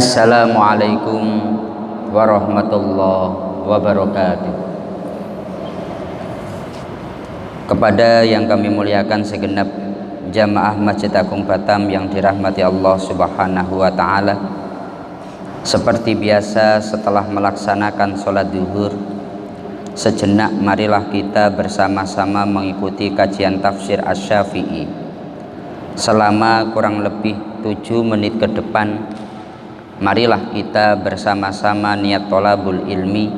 Assalamualaikum warahmatullahi wabarakatuh. Kepada yang kami muliakan segenap jamaah Masjid Agung Batam yang dirahmati Allah Subhanahu wa taala. Seperti biasa, setelah melaksanakan sholat zuhur, sejenak marilah kita bersama-sama mengikuti kajian tafsir Asy-Syafi'i selama kurang lebih 7 menit ke depan. Marilah kita bersama-sama niat thalabul ilmi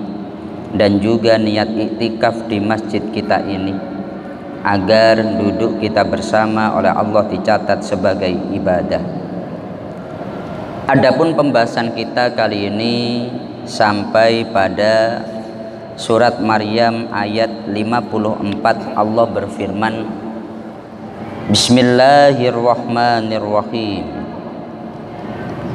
dan juga niat iktikaf di masjid kita ini, agar duduk kita bersama oleh Allah dicatat sebagai ibadah. Adapun pembahasan kita kali ini sampai pada surat Maryam ayat 54. Allah berfirman, Bismillahirrahmanirrahim.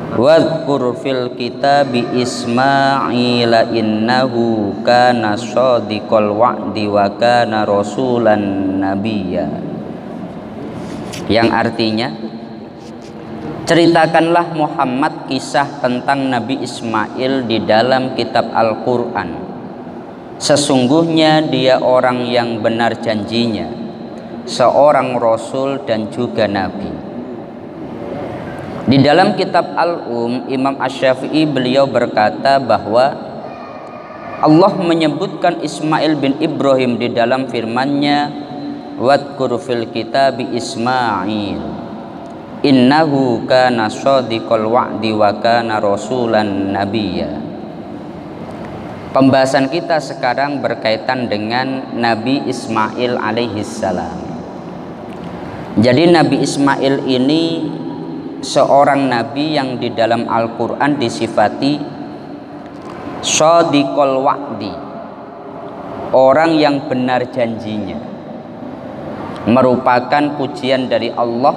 Wadhkur fil kitabi Ismaila innahu kana shadiqal wa'di wa kana rasulan nabiyya. Yang artinya, ceritakanlah Muhammad kisah tentang Nabi Ismail di dalam kitab Al-Quran. Sesungguhnya dia orang yang benar janjinya, seorang rasul dan juga nabi. Di dalam kitab Imam Asy-Syafi'i beliau berkata bahwa Allah menyebutkan Ismail bin Ibrahim di dalam firman-Nya, Wadhkur fil kitabi Ismail innahu kana shadiqal wa'di wa kana rasulan nabiyya. Pembahasan kita sekarang berkaitan dengan Nabi Ismail alaihissalam. Jadi Nabi Ismail ini seorang nabi yang di dalam Al-Quran disifati shadiqal wa'di, orang yang benar janjinya, merupakan pujian dari Allah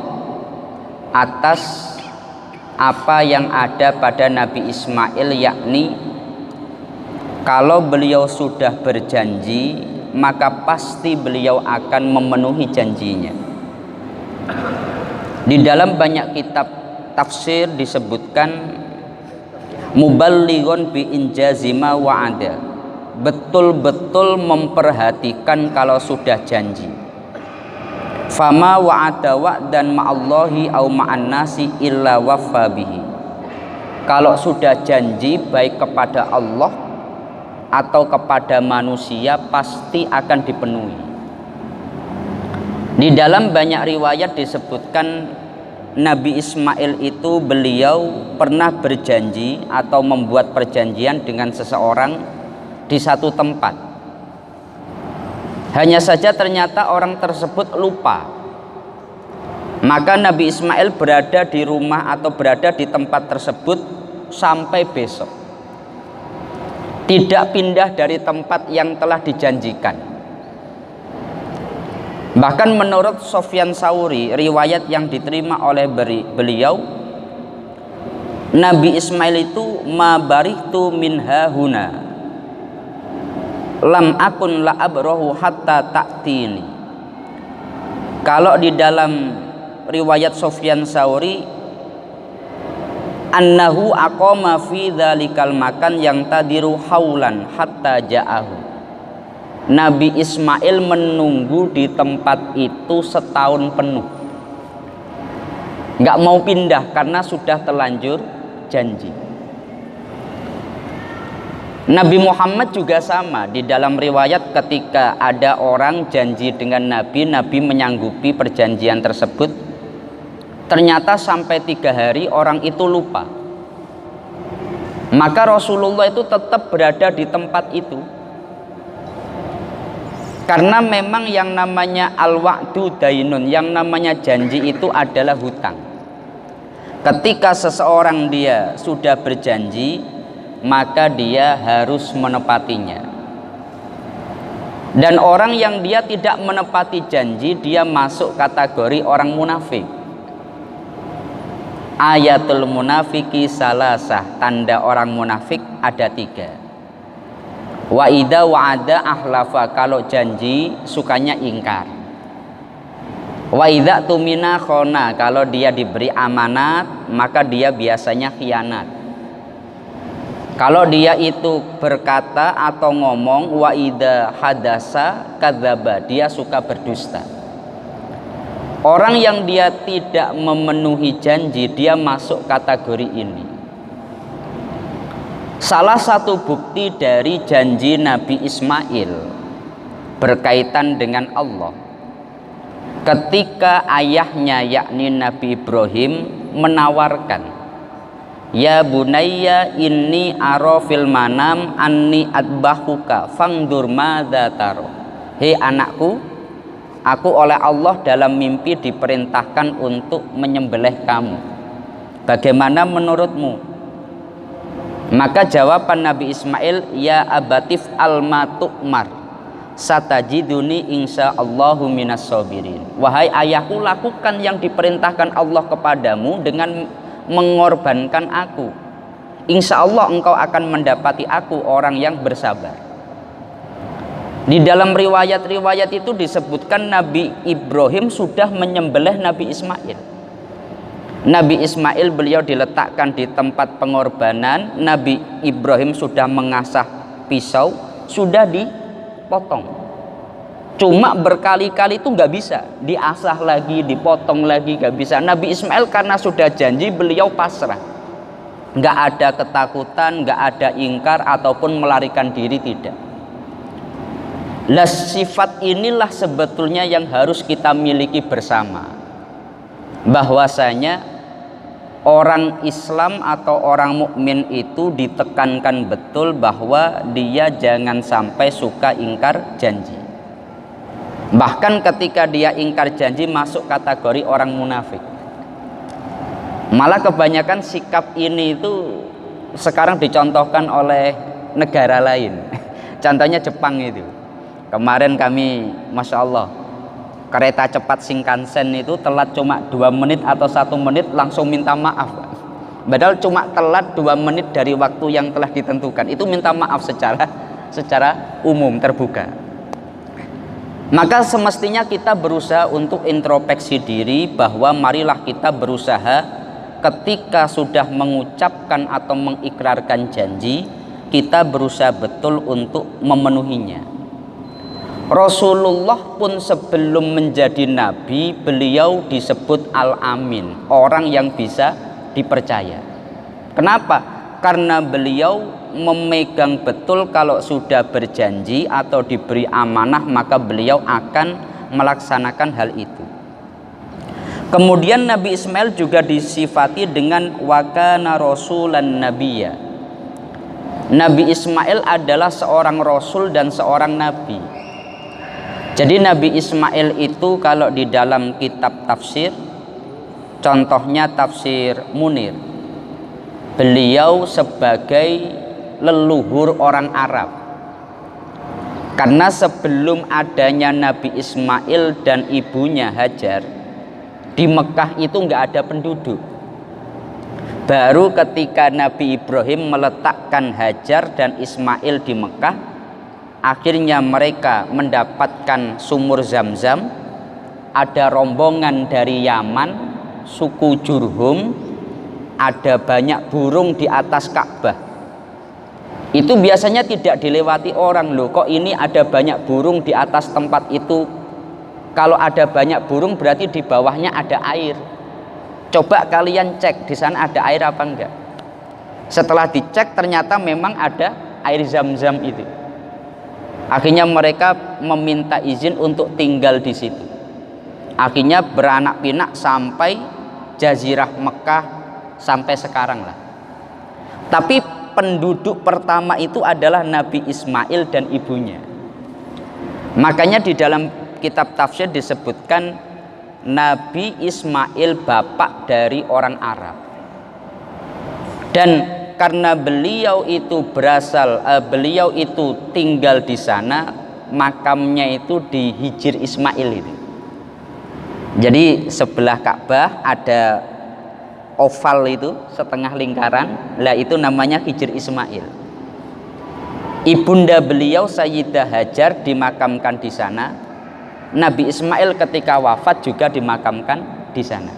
atas apa yang ada pada Nabi Ismail, yakni kalau beliau sudah berjanji maka pasti beliau akan memenuhi janjinya. Di dalam banyak kitab tafsir disebutkan muballighun bi injazima wa'ada, betul-betul memperhatikan kalau sudah janji. Fama wa'ada wa'dan ma'allahi au ma'an nasi illa waffa bihi. Kalau sudah janji baik kepada Allah atau kepada manusia pasti akan dipenuhi. Di dalam banyak riwayat disebutkan Nabi Ismail itu beliau pernah berjanji atau membuat perjanjian dengan seseorang di satu tempat. Hanya saja ternyata orang tersebut lupa. Maka Nabi Ismail berada di rumah atau berada di tempat tersebut sampai besok. Tidak pindah dari tempat yang telah dijanjikan. Bahkan menurut Sufyan Tsauri, riwayat yang diterima oleh beliau, Nabi Ismail itu ma barihtu min hahuna lam akun la abrahu hatta ta'tini. Kalau di dalam riwayat Sufyan Tsauri, annahu aqama fi dzalikal makan yang tadiru haulan hatta ja'ahu. Nabi Ismail menunggu di tempat itu setahun penuh, nggak mau pindah karena sudah terlanjur janji. Nabi Muhammad juga sama. Di dalam riwayat ketika ada orang janji dengan Nabi, Nabi menyanggupi perjanjian tersebut. Ternyata sampai 3 hari orang itu lupa. Maka Rasulullah itu tetap berada di tempat itu. Karena memang yang namanya al-wa'du dainun, yang namanya janji itu adalah hutang. Ketika seseorang dia sudah berjanji, maka dia harus menepatinya. Dan orang yang dia tidak menepati janji, dia masuk kategori orang munafik. Ayatul munafiki salasah, tanda orang munafik ada 3. Wa idza wa'ada ahlafa, kalau janji sukanya ingkar. Wa idza tumina khona, kalau dia diberi amanat maka dia biasanya khianat. Kalau dia itu berkata atau ngomong wa idza hadasa kadzaba, dia suka berdusta. Orang yang dia tidak memenuhi janji, dia masuk kategori ini. Salah satu bukti dari janji Nabi Ismail berkaitan dengan Allah, ketika ayahnya yakni Nabi Ibrahim menawarkan, ya bunayya inni ara fil manam anni adbahuka fangdur madza taro. Hei anakku, aku oleh Allah dalam mimpi diperintahkan untuk menyembelih kamu. Bagaimana menurutmu? Maka jawaban Nabi Ismail, ya abatif al-matu'mar satajiduni insyaallahu minas sabirin. Wahai ayahku, lakukan yang diperintahkan Allah kepadamu dengan mengorbankan aku. Insya Allah engkau akan mendapati aku orang yang bersabar. Di dalam riwayat-riwayat itu disebutkan Nabi Ibrahim sudah menyembelih Nabi Ismail. Nabi Ismail beliau diletakkan di tempat pengorbanan. Nabi Ibrahim sudah mengasah pisau, sudah dipotong. Cuma berkali-kali itu nggak bisa, diasah lagi, dipotong lagi, nggak bisa. Nabi Ismail karena sudah janji, beliau pasrah, nggak ada ketakutan, nggak ada ingkar ataupun melarikan diri, tidak. Lah sifat inilah sebetulnya yang harus kita miliki bersama, bahwasanya orang Islam atau orang mukmin itu ditekankan betul bahwa dia jangan sampai suka ingkar janji. Bahkan ketika dia ingkar janji masuk kategori orang munafik. Malah kebanyakan sikap ini itu sekarang dicontohkan oleh negara lain. Contohnya Jepang itu. Kemarin kami, Masya Allah, kereta cepat Shinkansen itu telat cuma 2 menit atau 1 menit langsung minta maaf. Padahal cuma telat 2 menit dari waktu yang telah ditentukan. Itu minta maaf secara umum, terbuka. Maka semestinya kita berusaha untuk introspeksi diri, bahwa marilah kita berusaha ketika sudah mengucapkan atau mengikrarkan janji, kita berusaha betul untuk memenuhinya. Rasulullah pun sebelum menjadi nabi, beliau disebut Al-Amin, orang yang bisa dipercaya. Kenapa? Karena beliau memegang betul kalau sudah berjanji atau diberi amanah, maka beliau akan melaksanakan hal itu. Kemudian Nabi Ismail juga disifati dengan wakana rasulan nabiyya. Nabi Ismail adalah seorang rasul dan seorang nabi. Jadi Nabi Ismail itu kalau di dalam kitab tafsir, contohnya tafsir Munir, beliau sebagai leluhur orang Arab. Karena sebelum adanya Nabi Ismail dan ibunya Hajar, di Mekah itu nggak ada penduduk. Baru ketika Nabi Ibrahim meletakkan Hajar dan Ismail di Mekah, akhirnya mereka mendapatkan sumur Zam-Zam. Ada rombongan dari Yaman, suku Jurhum, ada banyak burung di atas Ka'bah. Itu biasanya tidak dilewati orang. Loh, kok ini ada banyak burung di atas tempat itu? Kalau ada banyak burung berarti di bawahnya ada air. Coba kalian cek di sana ada air apa enggak. Setelah dicek ternyata memang ada air Zam-Zam itu. Akhirnya mereka meminta izin untuk tinggal di situ. Akhirnya beranak pinak sampai Jazirah Mekah sampai sekarang lah. Tapi penduduk pertama itu adalah Nabi Ismail dan ibunya. Makanya di dalam kitab tafsir disebutkan Nabi Ismail bapak dari orang Arab. Dan karena beliau itu beliau itu tinggal di sana, makamnya itu di Hijr Ismail itu. Jadi sebelah Ka'bah ada oval itu setengah lingkaran, lah itu namanya Hijr Ismail. Ibunda beliau Sayyidah Hajar dimakamkan di sana. Nabi Ismail ketika wafat juga dimakamkan di sana.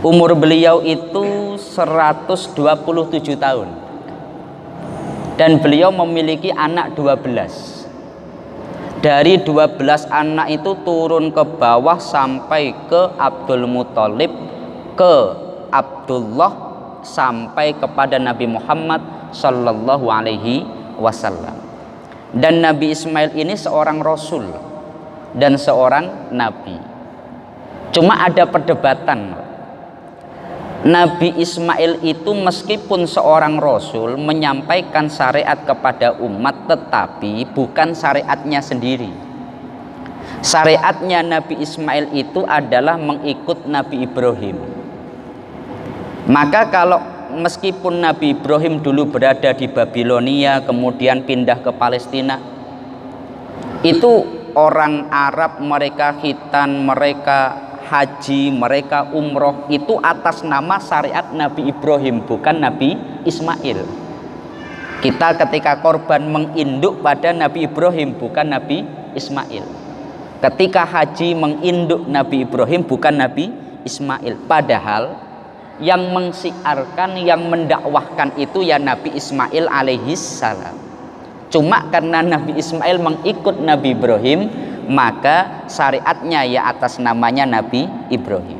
Umur beliau itu 127 tahun. dan beliau memiliki anak 12. Dari 12 anak itu turun ke bawah sampai ke Abdul Muthalib, ke Abdullah, sampai kepada Nabi Muhammad Sallallahu Alaihi Wasallam. Dan Nabi Ismail ini seorang rasul dan seorang nabi. Cuma ada perdebatan. Nabi Ismail itu meskipun seorang rasul menyampaikan syariat kepada umat, tetapi bukan syariatnya sendiri. Syariatnya Nabi Ismail itu adalah mengikut Nabi Ibrahim. Maka kalau meskipun Nabi Ibrahim dulu berada di Babilonia kemudian pindah ke Palestina, itu orang Arab, mereka khitan, mereka haji, mereka umroh itu atas nama syariat Nabi Ibrahim, bukan Nabi Ismail. Kita ketika korban menginduk pada Nabi Ibrahim, bukan Nabi Ismail. Ketika haji menginduk Nabi Ibrahim, bukan Nabi Ismail. Padahal yang mensiarkan, yang mendakwahkan itu ya Nabi Ismail alaihissalam. Cuma karena Nabi Ismail mengikut Nabi Ibrahim, maka syariatnya ya atas namanya Nabi Ibrahim.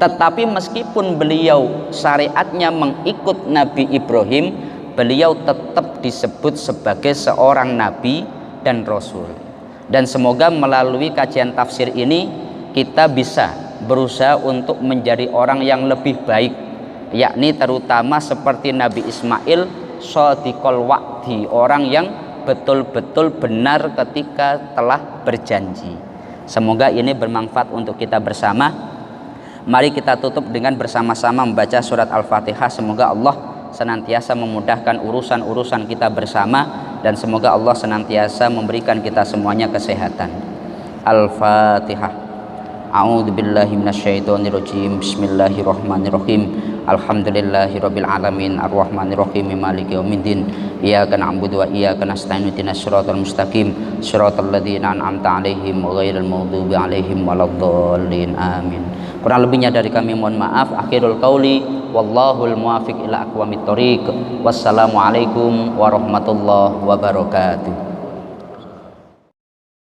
Tetapi meskipun beliau syariatnya mengikut Nabi Ibrahim, beliau tetap disebut sebagai seorang nabi dan rasul. Dan semoga melalui kajian tafsir ini kita bisa berusaha untuk menjadi orang yang lebih baik, yakni terutama seperti Nabi Ismail, shadiqul wa'di, orang yang betul-betul benar ketika telah berjanji. Semoga ini bermanfaat untuk kita bersama. Mari kita tutup dengan bersama-sama membaca surat Al-Fatihah. Semoga Allah senantiasa memudahkan urusan-urusan kita bersama, dan semoga Allah senantiasa memberikan kita semuanya kesehatan. Al-Fatihah. A'udzu billahi minasyaitonir rajim. Bismillahirrahmanirrahim. Alhamdulillahirabbil alamin arrahmanir rahim maliki yaumiddin. Iyyaka na'budu wa iyyaka nasta'in ihdinas siratal mustaqim siratal ladzina an'amta 'alaihim ghairil maghdubi 'alaihim waladdallin. Amin. Kurang lebihnya dari kami mohon maaf. Akhirul qauli wallahul muwaffiq ila aqwamit thoriq. Wassalamualaikum warahmatullahi wabarakatuh.